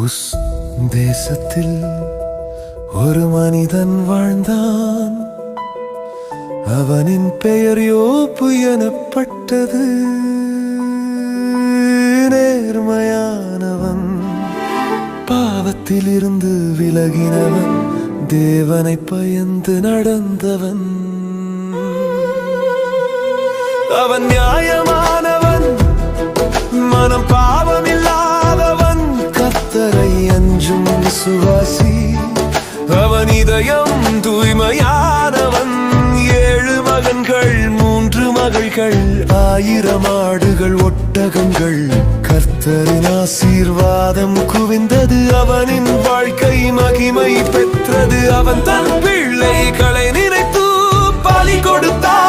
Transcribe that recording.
உஸ் தேசத்தில் ஒரு மனிதன் வாழ்ந்தான். அவனின் பெயர் யோபு எனப்பட்டது. நேர்மையானவன், பாவத்திலிருந்து விலகினவன், தேவனை பயந்து நடந்தவன். அவன் நியாயமானவன், மனம் பாவமில்லாதவன், கர்த்தரை அஞ்சும் விசுவாசி. அவன் இதயம் தூய்மையானவன். 7 மகன்கள் 3 மகள்கள், 1000 ஆடுகள் ஒட்டகங்கள். கர்த்தரின் ஆசீர்வாதம் குவிந்தது, அவனின் வாழ்க்கை மகிமை பெற்றது. அவன் தன் பிள்ளைகளை நினைத்து பலி கொடுத்தான்.